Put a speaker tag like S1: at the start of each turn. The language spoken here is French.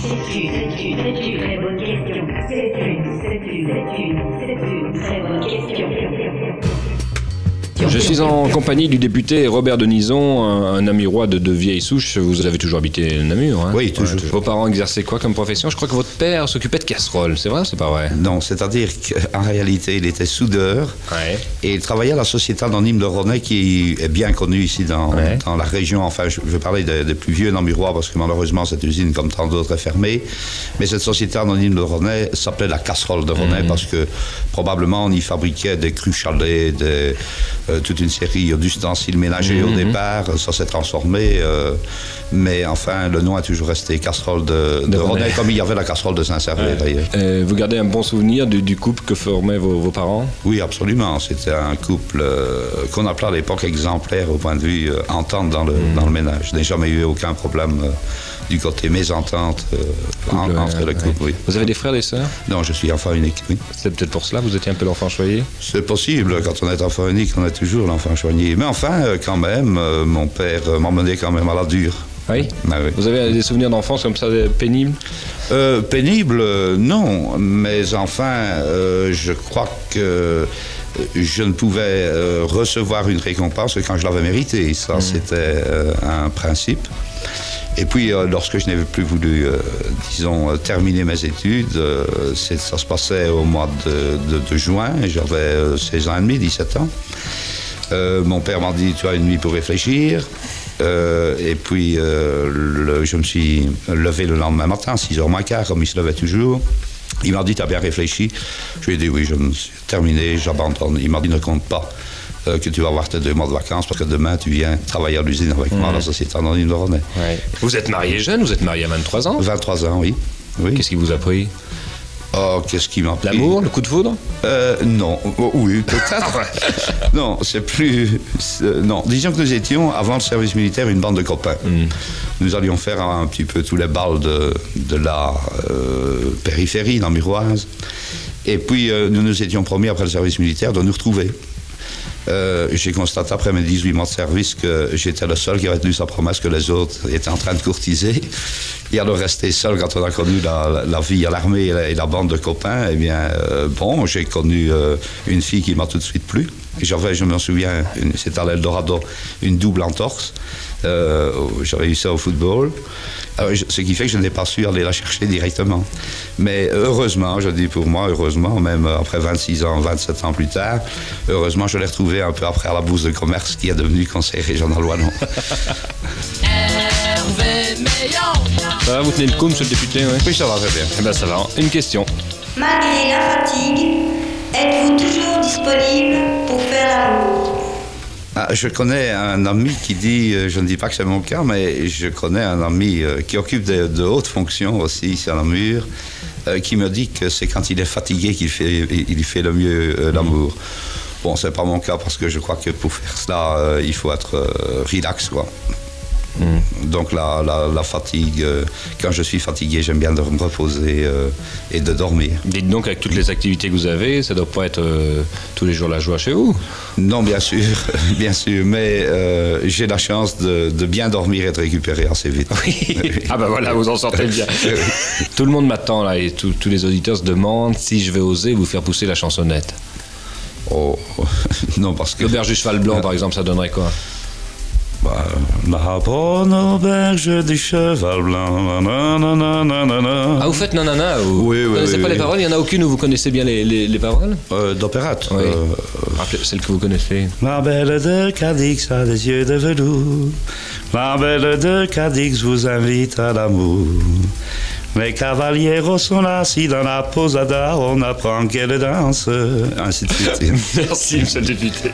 S1: C'est une très bonne question. C'est une très bonne question.
S2: Je suis en compagnie du député Robert Denison, un Namurois de vieille souche. Vous avez toujours habité Namur, hein?
S3: Oui, toujours.
S2: Vos parents exerçaient quoi comme profession? Je crois que votre père s'occupait de casseroles, c'est vrai ou c'est pas vrai?
S3: Non, c'est-à-dire qu'en réalité, il était soudeur et il travaillait à la Société anonyme de Rosnay qui est bien connue ici dans la région. Enfin, je vais parler des plus vieux Namurois parce que malheureusement, cette usine, comme tant d'autres, est fermée. Mais cette Société anonyme de Rosnay s'appelait la casserole de Rosnay parce que probablement on y fabriquait des crues chalets, toute une série d'ustensiles ménagers au départ. Ça s'est transformé, mais enfin, le nom a toujours resté casserole de Rosnay, comme il y avait la casserole de Saint-Servais d'ailleurs.
S2: Vous gardez un bon souvenir du couple que formaient vos parents?
S3: Oui, absolument. C'était un couple qu'on appelait à l'époque exemplaire au point de vue entente dans le ménage. Je n'ai jamais eu aucun problème du côté mésentente entre le couple. Oui.
S2: Vous avez des frères et des sœurs?
S3: Non, je suis enfant unique, oui.
S2: C'est peut-être pour cela, vous étiez un peu l'enfant choyé?
S3: C'est possible, quand on est enfant unique, on est toujours l'enfant choyé. Mais enfin, quand même, mon père m'emmenait quand même à la dure.
S2: Oui?
S3: Ah, oui.
S2: Vous avez des souvenirs d'enfance comme ça pénibles?
S3: Pénibles, non. Mais enfin, je crois que je ne pouvais recevoir une récompense que quand je l'avais méritée. Ça, c'était un principe. Et puis, lorsque je n'avais plus voulu, disons, terminer mes études, ça se passait au mois de juin, j'avais 16 ans et demi, 17 ans. Mon père m'a dit, tu as une nuit pour réfléchir. Et puis, je me suis levé le lendemain matin, 6h moins quart, comme il se levait toujours. Il m'a dit, tu as bien réfléchi? Je lui ai dit, oui, je me suis terminé, j'abandonne. Il m'a dit, ne compte pas que tu vas avoir tes 2 mois de vacances parce que demain tu viens travailler à l'usine avec moi à la Société anonyme de Rosnay.
S2: Vous êtes marié jeune, vous êtes marié à 23 ans?
S3: 23 ans, oui.
S2: Qu'est-ce qui vous a pris?
S3: Oh, qu'est-ce qui m'a pris?
S2: L'amour, le coup de foudre?
S3: Non, oui, peut-être. Non, c'est plus... non, disons que nous étions, avant le service militaire, une bande de copains. Nous allions faire un petit peu tous les bals de la périphérie namuroise. Et puis, nous nous étions promis, après le service militaire, de nous retrouver. J'ai constaté après mes 18 mois de service que j'étais le seul qui avait tenu sa promesse, que les autres étaient en train de courtiser. Et alors rester seul quand on a connu la vie à l'armée et la bande de copains, eh bien, bon, j'ai connu une fille qui m'a tout de suite plu. J'avais, je me souviens, c'était à l'Eldorado, une double entorse. J'avais eu ça au football. Ce qui fait que je n'ai pas su aller la chercher directement. Mais heureusement, je dis pour moi, heureusement, même après 26 ans, 27 ans plus tard, heureusement, je l'ai retrouvé un peu après à la bourse de commerce qui est devenue conseiller régional wallon.
S2: Ça va, vous tenez le coup, monsieur le député?
S3: Oui, ça va très bien.
S2: Eh ben, ça va. Une question.
S1: Malgré la fatigue, êtes-vous toujours disponible pour faire l'amour?
S3: Je connais un ami qui dit, je ne dis pas que c'est mon cas, mais je connais un ami qui occupe de hautes fonctions aussi ici à Namur, qui me dit que c'est quand il est fatigué qu'il fait le mieux l'amour. Bon, c'est pas mon cas parce que je crois que pour faire cela, il faut être relax, quoi. Donc la fatigue, quand je suis fatigué, j'aime bien de me reposer et de dormir.
S2: Dites donc, avec toutes les activités que vous avez, ça ne doit pas être tous les jours la joie chez vous?
S3: Non, bien sûr, bien sûr, mais j'ai la chance de bien dormir et de récupérer assez vite.
S2: Oui. Ah ben voilà, vous en sortez bien. Tout le monde m'attend là, et tous les auditeurs se demandent si je vais oser vous faire pousser la chansonnette.
S3: Oh, non, parce que...
S2: L'auberge du cheval blanc, par exemple, ça donnerait quoi?
S3: La bonne auberge du cheval blanc.
S2: Ah, vous faites nanana?
S3: Oui,
S2: vous connaissez pas les paroles? Il n'y en a aucune où vous connaissez bien les paroles?
S3: D'opérette.
S2: Oui. Rappelez celle que vous connaissez.
S3: La belle de Cadix a des yeux de velours. La belle de Cadix vous invite à l'amour. Les cavalieros sont là, si dans la posada on apprend qu'elle danse. Ainsi de suite.
S2: Merci, monsieur le député.